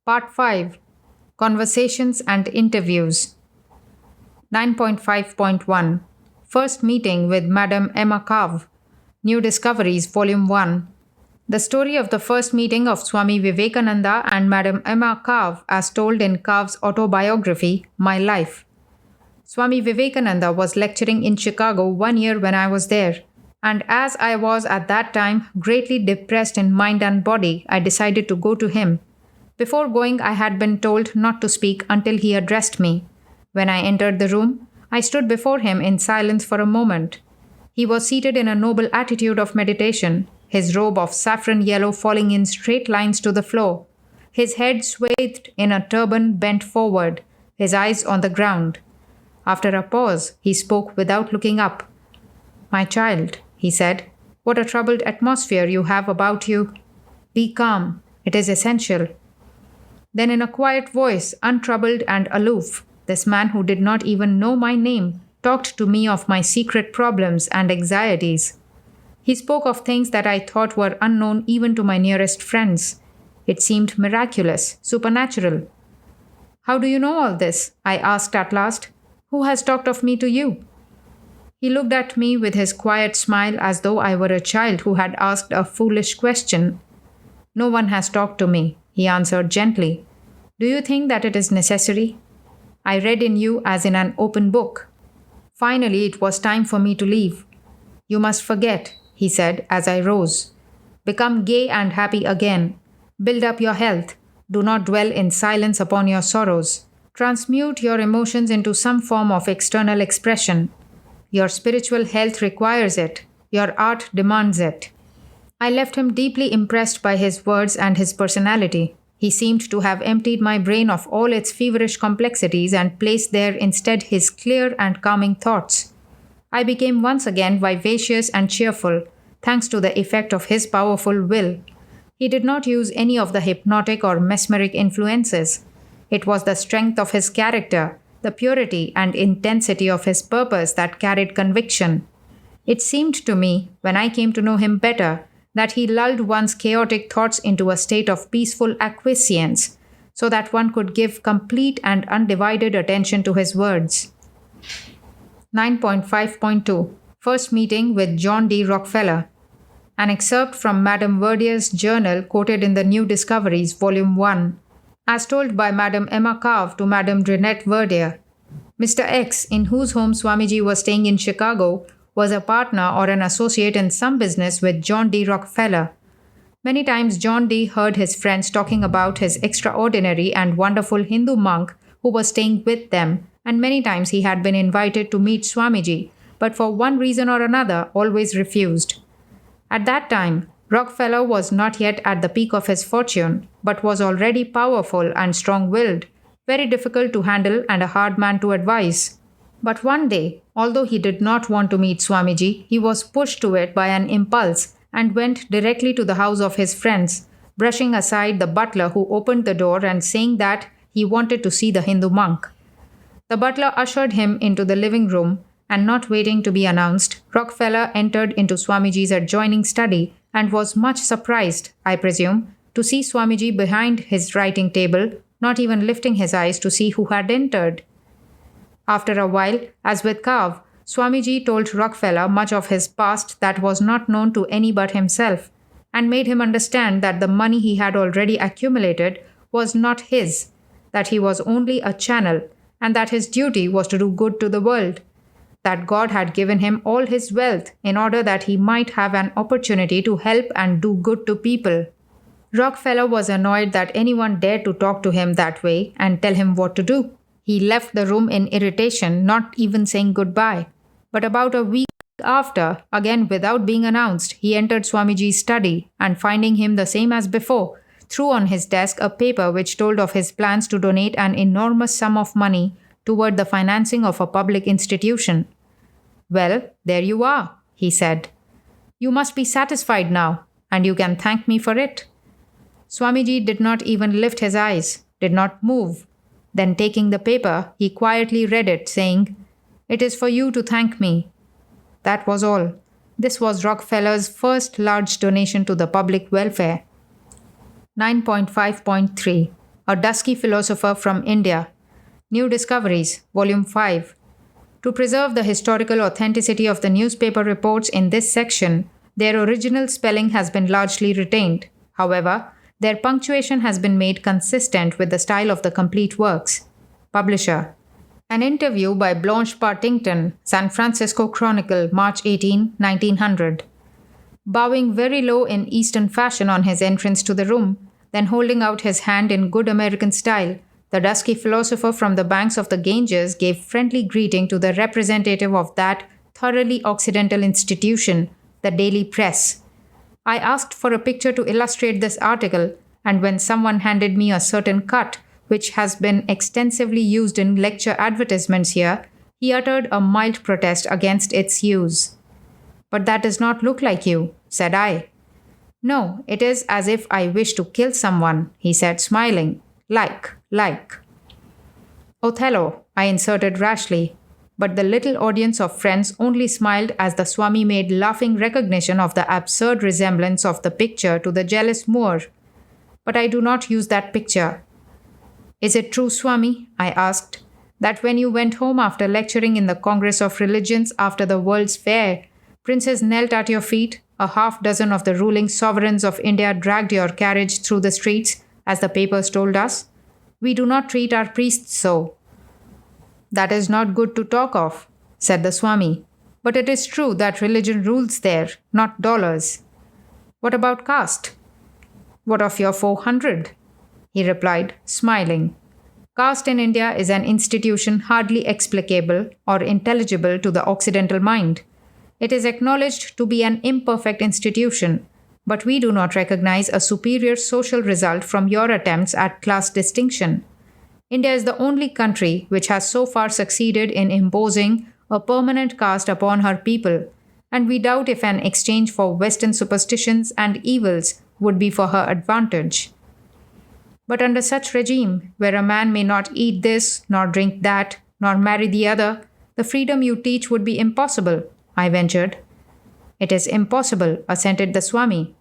Part 5 Conversations and Interviews 9.5.1 First Meeting with Madame Emma Carve New Discoveries Volume 1 The story of the first meeting of Swami Vivekananda and Madame Emma Carve as told in Carve's autobiography, My Life. Swami Vivekananda was lecturing in Chicago 1 year when I was there, and as I was at that time greatly depressed in mind and body, I decided to go to him. Before going, I had been told not to speak until he addressed me. When I entered the room, I stood before him in silence for a moment. He was seated in a noble attitude of meditation, his robe of saffron yellow falling in straight lines to the floor, his head swathed in a turban bent forward, his eyes on the ground. After a pause, he spoke without looking up. "My child," he said, "what a troubled atmosphere you have about you. Be calm. It is essential." Then in a quiet voice, untroubled and aloof, this man who did not even know my name talked to me of my secret problems and anxieties. He spoke of things that I thought were unknown even to my nearest friends. It seemed miraculous, supernatural. "How do you know all this?" I asked at last. "Who has talked of me to you?" He looked at me with his quiet smile as though I were a child who had asked a foolish question. "No one has talked to me," he answered gently. "Do you think that it is necessary? I read in you as in an open book." Finally, it was time for me to leave. "You must forget," he said as I rose. "Become gay and happy again. Build up your health. Do not dwell in silence upon your sorrows. Transmute your emotions into some form of external expression. Your spiritual health requires it. Your art demands it." I left him deeply impressed by his words and his personality. He seemed to have emptied my brain of all its feverish complexities and placed there instead his clear and calming thoughts. I became once again vivacious and cheerful, thanks to the effect of his powerful will. He did not use any of the hypnotic or mesmeric influences. It was the strength of his character, the purity and intensity of his purpose that carried conviction. It seemed to me, when I came to know him better, that he lulled one's chaotic thoughts into a state of peaceful acquiescence, so that one could give complete and undivided attention to his words. 9.5.2 First Meeting with John D. Rockefeller. An excerpt from Madame Verdier's journal quoted in the New Discoveries, Volume 1, as told by Madame Emma Carve to Madame Renette Verdier. Mr. X, in whose home Swamiji was staying in Chicago, was a partner or an associate in some business with John D. Rockefeller. Many times John D. heard his friends talking about his extraordinary and wonderful Hindu monk who was staying with them, and many times he had been invited to meet Swamiji, but for one reason or another always refused. At that time, Rockefeller was not yet at the peak of his fortune, but was already powerful and strong-willed, very difficult to handle and a hard man to advise. But one day, although he did not want to meet Swamiji, he was pushed to it by an impulse and went directly to the house of his friends, brushing aside the butler who opened the door and saying that he wanted to see the Hindu monk. The butler ushered him into the living room, and not waiting to be announced, Rockefeller entered into Swamiji's adjoining study and was much surprised, I presume, to see Swamiji behind his writing table, not even lifting his eyes to see who had entered. After a while, as with Carve, Swamiji told Rockefeller much of his past that was not known to any but himself, and made him understand that the money he had already accumulated was not his, that he was only a channel, and that his duty was to do good to the world, that God had given him all his wealth in order that he might have an opportunity to help and do good to people. Rockefeller was annoyed that anyone dared to talk to him that way and tell him what to do. He left the room in irritation, not even saying goodbye. But about a week after, again without being announced, he entered Swamiji's study and, finding him the same as before, threw on his desk a paper which told of his plans to donate an enormous sum of money toward the financing of a public institution. "Well, there you are," he said. "You must be satisfied now, and you can thank me for it." Swamiji did not even lift his eyes, did not move. Then taking the paper, he quietly read it, saying, "It is for you to thank me." That was all. This was Rockefeller's first large donation to the public welfare. 9.5.3 A Dusky Philosopher from India. New Discoveries, Volume 5. To preserve the historical authenticity of the newspaper reports in this section, their original spelling has been largely retained. However, their punctuation has been made consistent with the style of the complete works. Publisher. An interview by Blanche Partington, San Francisco Chronicle, March 18, 1900. Bowing very low in Eastern fashion on his entrance to the room, then holding out his hand in good American style, the dusky philosopher from the banks of the Ganges gave friendly greeting to the representative of that thoroughly Occidental institution, the daily press. I asked for a picture to illustrate this article, and when someone handed me a certain cut, which has been extensively used in lecture advertisements here, he uttered a mild protest against its use. "But that does not look like you," said I. "No, it is as if I wish to kill someone," he said, smiling. Like. Othello, I inserted rashly, but the little audience of friends only smiled as the Swami made laughing recognition of the absurd resemblance of the picture to the jealous Moor. "But I do not use that picture." "Is it true, Swami," I asked, "that when you went home after lecturing in the Congress of Religions after the World's Fair, princes knelt at your feet, a half dozen of the ruling sovereigns of India dragged your carriage through the streets, as the papers told us? We do not treat our priests so." "That is not good to talk of," said the Swami. "But it is true that religion rules there, not dollars." "What about caste?" "What of your 400? He replied, smiling. "Caste in India is an institution hardly explicable or intelligible to the Occidental mind. It is acknowledged to be an imperfect institution, but we do not recognize a superior social result from your attempts at class distinction. India is the only country which has so far succeeded in imposing a permanent caste upon her people, and we doubt if an exchange for Western superstitions and evils would be for her advantage. But under such regime, where a man may not eat this, nor drink that, nor marry the other, the freedom you teach would be impossible," I ventured. "It is impossible," assented the Swami.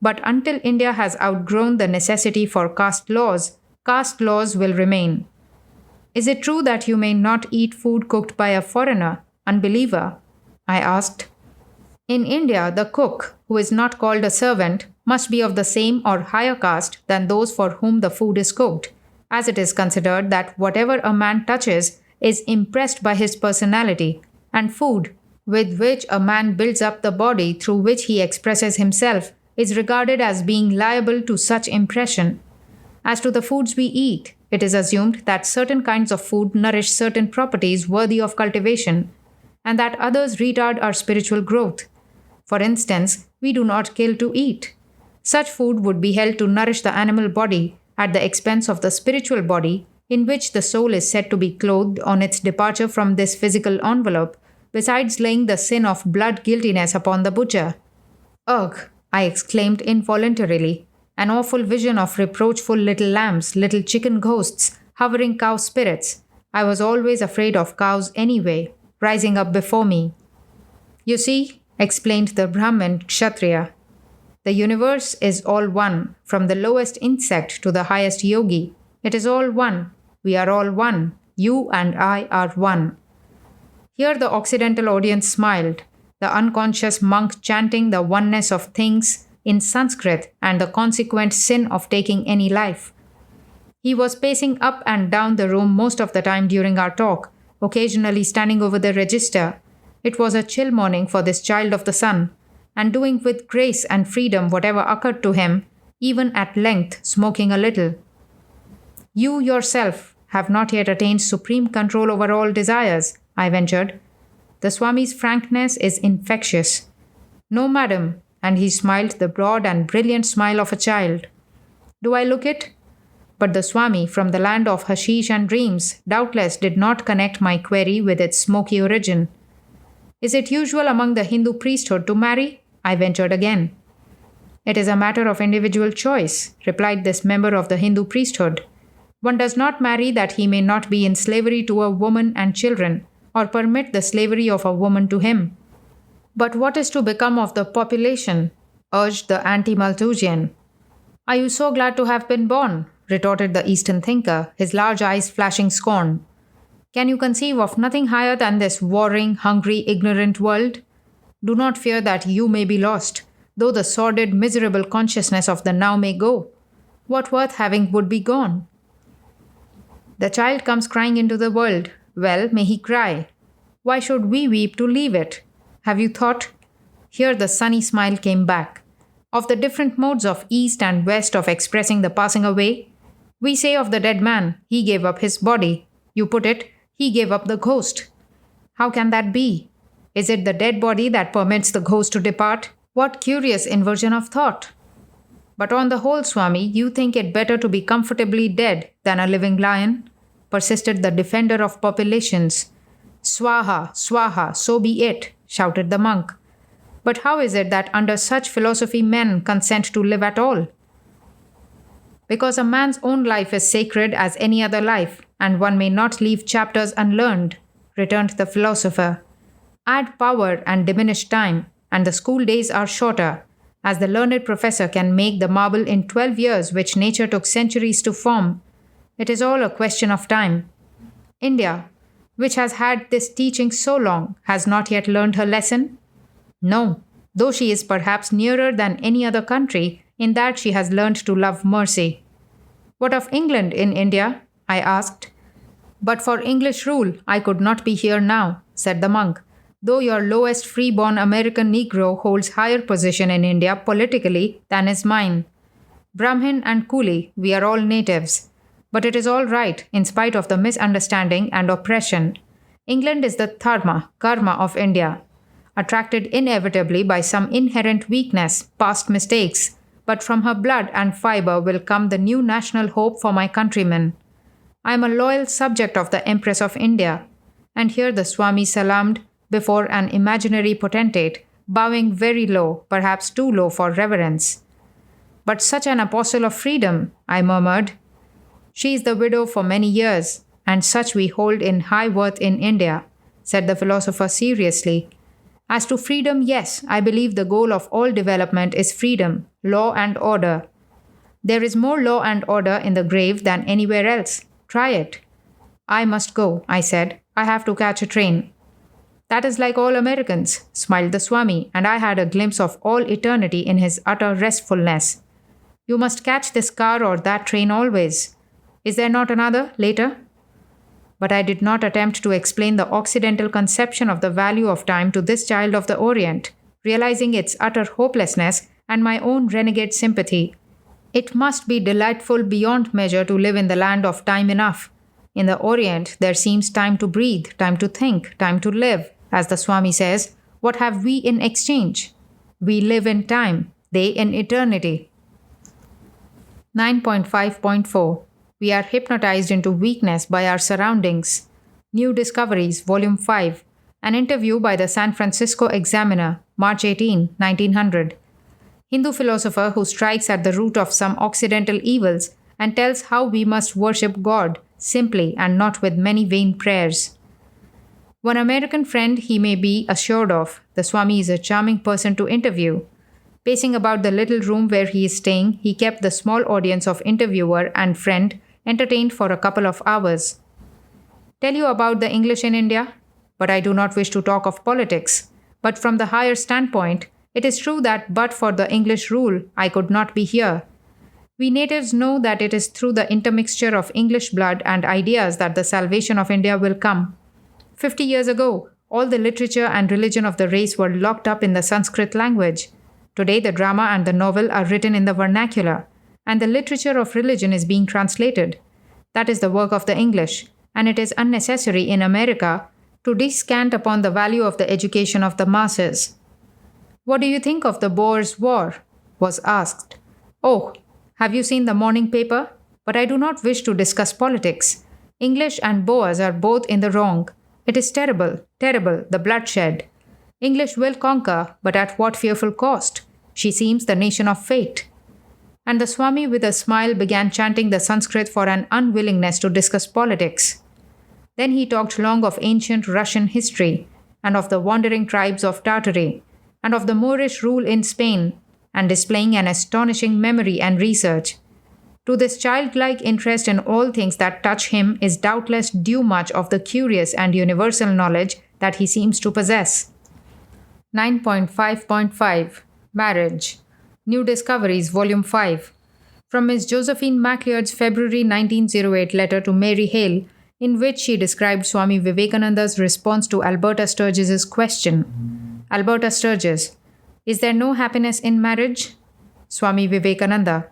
"But until India has outgrown the necessity for caste laws will remain." "Is it true that you may not eat food cooked by a foreigner, unbeliever?" I asked. "In India, the cook, who is not called a servant, must be of the same or higher caste than those for whom the food is cooked, as it is considered that whatever a man touches is impressed by his personality, and food, with which a man builds up the body through which he expresses himself, is regarded as being liable to such impression. As to the foods we eat, it is assumed that certain kinds of food nourish certain properties worthy of cultivation, and that others retard our spiritual growth. For instance, we do not kill to eat. Such food would be held to nourish the animal body at the expense of the spiritual body, in which the soul is said to be clothed on its departure from this physical envelope, besides laying the sin of blood guiltiness upon the butcher." "Ugh!" I exclaimed involuntarily. An awful vision of reproachful little lambs, little chicken ghosts, hovering cow spirits. I was always afraid of cows anyway, rising up before me. "You see," explained the Brahmin Kshatriya, "the universe is all one, from the lowest insect to the highest yogi. It is all one. We are all one. You and I are one." Here the Occidental audience smiled, the unconscious monk chanting the oneness of things in Sanskrit and the consequent sin of taking any life. He was pacing up and down the room most of the time during our talk, occasionally standing over the register. It was a chill morning for this child of the sun, and doing with grace and freedom whatever occurred to him, even at length smoking a little. "You yourself have not yet attained supreme control over all desires," I ventured. The Swami's frankness is infectious. "No, madam," and he smiled the broad and brilliant smile of a child. "Do I look it?" But the Swami, from the land of hashish and dreams, doubtless did not connect my query with its smoky origin. "Is it usual among the Hindu priesthood to marry?" I ventured again. "It is a matter of individual choice," replied this member of the Hindu priesthood. "One does not marry that he may not be in slavery to a woman and children, or permit the slavery of a woman to him." "But what is to become of the population?" urged the anti-Malthusian. "Are you so glad to have been born?" retorted the Eastern thinker, his large eyes flashing scorn. Can you conceive of nothing higher than this warring, hungry, ignorant world? Do not fear that you may be lost, though the sordid, miserable consciousness of the now may go. What worth having would be gone? The child comes crying into the world. Well, may he cry. Why should we weep to leave it? Have you thought? Here the sunny smile came back. Of the different modes of east and west of expressing the passing away, we say of the dead man, he gave up his body. You put it, he gave up the ghost. How can that be? Is it the dead body that permits the ghost to depart? What curious inversion of thought! But on the whole, Swami, you think it better to be comfortably dead than a living lion? Persisted the defender of populations. Swaha, swaha, so be it, shouted the monk. But how is it that under such philosophy men consent to live at all? Because a man's own life is sacred as any other life, and one may not leave chapters unlearned, returned the philosopher. Add power and diminish time, and the school days are shorter, as the learned professor can make the marble in 12 years which nature took centuries to form. It is all a question of time. India, which has had this teaching so long, has not yet learned her lesson? No, though she is perhaps nearer than any other country in that she has learned to love mercy. What of England in India? I asked. But for English rule, I could not be here now, said the monk, though your lowest free-born American Negro holds higher position in India politically than is mine. Brahmin and Coolie, we are all natives. But it is all right, in spite of the misunderstanding and oppression. England is the dharma, karma of India, attracted inevitably by some inherent weakness, past mistakes, but from her blood and fiber will come the new national hope for my countrymen. I am a loyal subject of the Empress of India. And here the Swami salaamed before an imaginary potentate, bowing very low, perhaps too low for reverence. But such an apostle of freedom, I murmured. She is the widow for many years, and such we hold in high worth in India, said the philosopher seriously. As to freedom, yes, I believe the goal of all development is freedom, law and order. There is more law and order in the grave than anywhere else. Try it. I must go, I said. I have to catch a train. That is like all Americans, smiled the Swami, and I had a glimpse of all eternity in his utter restfulness. You must catch this car or that train always. Is there not another, later? But I did not attempt to explain the Occidental conception of the value of time to this child of the Orient, realizing its utter hopelessness and my own renegade sympathy. It must be delightful beyond measure to live in the land of time enough. In the Orient, there seems time to breathe, time to think, time to live. As the Swami says, what have we in exchange? We live in time, they in eternity. 9.5.4 We are hypnotized into weakness by our surroundings. New Discoveries, Volume 5. An interview by the San Francisco Examiner, March 18, 1900. Hindu philosopher who strikes at the root of some Occidental evils and tells how we must worship God simply and not with many vain prayers. One American friend he may be assured of, the Swami is a charming person to interview. Pacing about the little room where he is staying, he kept the small audience of interviewer and friend entertained for a couple of hours. Tell you about the English in India? But I do not wish to talk of politics. But from the higher standpoint, it is true that but for the English rule, I could not be here. We natives know that it is through the intermixture of English blood and ideas that the salvation of India will come. 50 years ago, all the literature and religion of the race were locked up in the Sanskrit language. Today, the drama and the novel are written in the vernacular, and the literature of religion is being translated. That is the work of the English, and it is unnecessary in America to descant upon the value of the education of the masses. What do you think of the Boers' War? Was asked. Oh, have you seen the morning paper? But I do not wish to discuss politics. English and Boers are both in the wrong. It is terrible, terrible, the bloodshed. English will conquer, but at what fearful cost? She seems the nation of fate. And the Swami with a smile began chanting the Sanskrit for an unwillingness to discuss politics. Then he talked long of ancient Russian history, and of the wandering tribes of Tartary, and of the Moorish rule in Spain, and displaying an astonishing memory and research. To this childlike interest in all things that touch him is doubtless due much of the curious and universal knowledge that he seems to possess. 9.5.5 Marriage New Discoveries, Volume 5. From Miss Josephine Macleod's February 1908 letter to Mary Hale, in which she described Swami Vivekananda's response to Alberta Sturgis's question. Alberta Sturgis: Is there no happiness in marriage? Swami Vivekananda: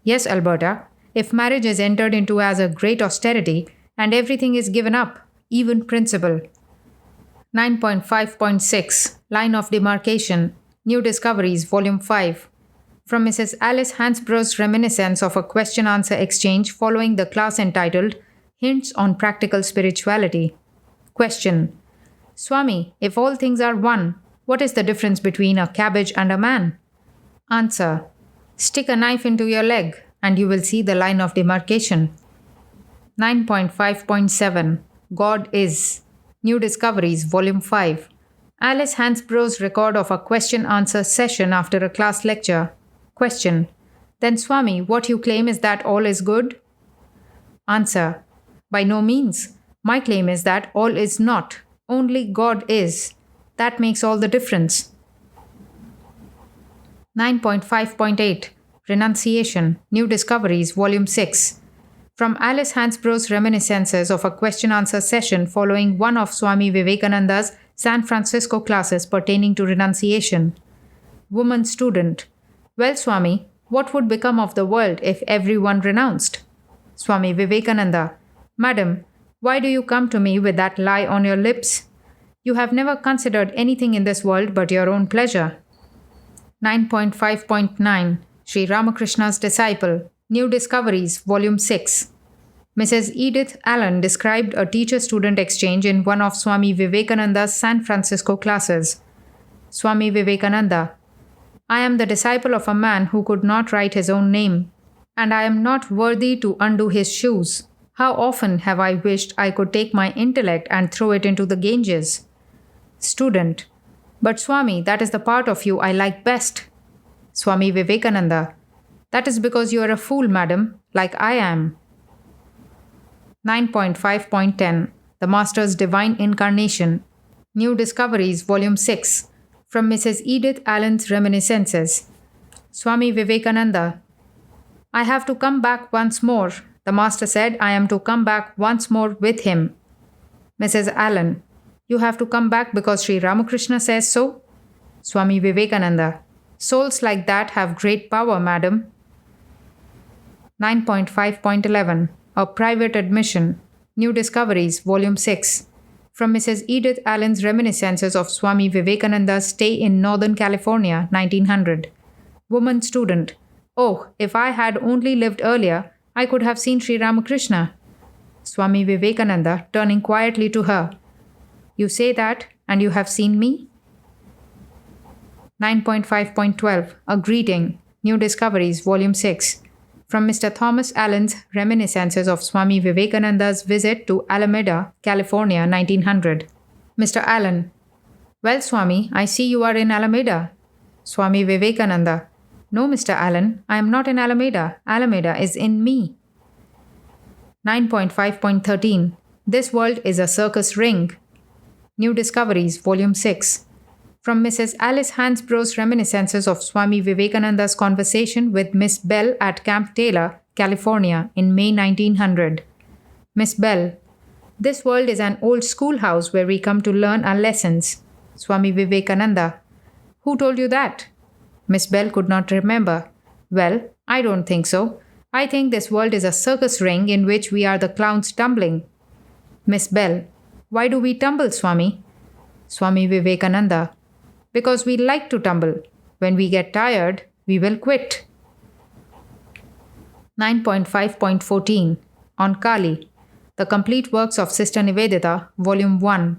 Yes, Alberta, if marriage is entered into as a great austerity and everything is given up, even principle. 9.5.6 Line of Demarcation New Discoveries, Volume 5. From Mrs. Alice Hansborough's reminiscence of a question-answer exchange following the class entitled Hints on Practical Spirituality. Question: Swami, if all things are one, what is the difference between a cabbage and a man? Answer: Stick a knife into your leg and you will see the line of demarcation. 9.5.7 God is New Discoveries, Volume 5. Alice Hansborough's record of a question-answer session after a class lecture. Question: Then Swami, what you claim is that all is good? Answer: By no means. My claim is that all is not. Only God is. That makes all the difference. 9.5.8 Renunciation New Discoveries, Volume 6. From Alice Hansborough's reminiscences of a question-answer session following one of Swami Vivekananda's San Francisco classes pertaining to renunciation. Woman student: Well, Swami, what would become of the world if everyone renounced? Swami Vivekananda: Madam, why do you come to me with that lie on your lips? You have never considered anything in this world but your own pleasure. 9.5.9 Sri Ramakrishna's Disciple New Discoveries, Volume 6. Mrs. Edith Allen described a teacher-student exchange in one of Swami Vivekananda's San Francisco classes. Swami Vivekananda: I am the disciple of a man who could not write his own name, and I am not worthy to undo his shoes. How often have I wished I could take my intellect and throw it into the Ganges? Student: But Swami, that is the part of you I like best. Swami Vivekananda: That is because you are a fool, madam, like I am. 9.5.10 The Master's Divine Incarnation New Discoveries, Volume 6. From Mrs. Edith Allen's Reminiscences. Swami Vivekananda: I have to come back once more. The Master said I am to come back once more with him. Mrs. Allen: You have to come back because Sri Ramakrishna says so? Swami Vivekananda: Souls like that have great power, madam. 9.5.11 A Private Admission New Discoveries, Volume 6. From Mrs. Edith Allen's Reminiscences of Swami Vivekananda's Stay in Northern California, 1900. Woman student: Oh, if I had only lived earlier, I could have seen Sri Ramakrishna. Swami Vivekananda, turning quietly to her: You say that, and you have seen me? 9.5.12 A Greeting New Discoveries, Volume 6. From Mr. Thomas Allen's Reminiscences of Swami Vivekananda's Visit to Alameda, California, 1900. Mr. Allen: Well, Swami, I see you are in Alameda. Swami Vivekananda: No, Mr. Allen, I am not in Alameda. Alameda is in me. 9.5.13 This World is a Circus Ring. New Discoveries, Volume 6. From Mrs. Alice Hansborough's Reminiscences of Swami Vivekananda's Conversation with Miss Bell at Camp Taylor, California, in May 1900. Miss Bell: This world is an old schoolhouse where we come to learn our lessons. Swami Vivekananda: Who told you that? Miss Bell could not remember. Well, I don't think so. I think this world is a circus ring in which we are the clowns tumbling. Miss Bell: Why do we tumble, Swami? Swami Vivekananda: Because we like to tumble. When we get tired, we will quit. 9.5.14 On Kali The Complete Works of Sister Nivedita, Volume 1.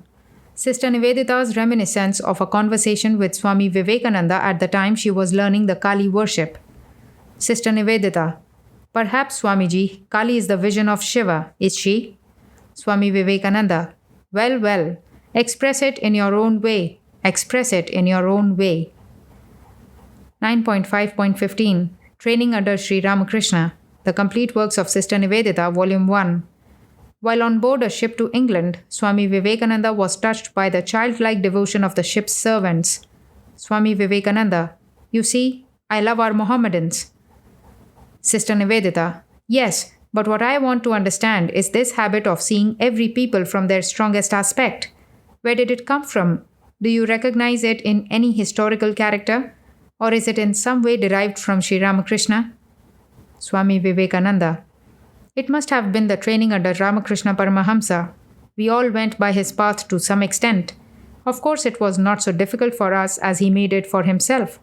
Sister Nivedita's reminiscence of a conversation with Swami Vivekananda at the time she was learning the Kali worship. Sister Nivedita: Perhaps, Swamiji, Kali is the vision of Shiva, is she? Swami Vivekananda: Well, well, express it in your own way. Express it in your own way. 9.5.15 Training under Sri Ramakrishna The Complete Works of Sister Nivedita, Volume 1. While on board a ship to England, Swami Vivekananda was touched by the childlike devotion of the ship's servants. Swami Vivekananda, you see, I love our Mohammedans. Sister Nivedita, yes, but what I want to understand is this habit of seeing every people from their strongest aspect. Where did it come from? Do you recognize it in any historical character? Or is it in some way derived from Sri Ramakrishna? Swami Vivekananda, it must have been the training under Ramakrishna Paramahamsa. We all went by his path to some extent. Of course, it was not so difficult for us as he made it for himself.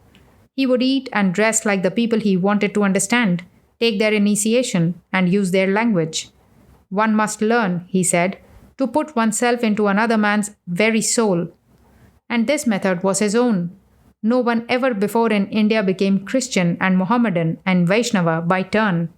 He would eat and dress like the people he wanted to understand, take their initiation, and use their language. One must learn, he said, to put oneself into another man's very soul. And this method was his own. No one ever before in India became Christian and Mohammedan and Vaishnava by turn.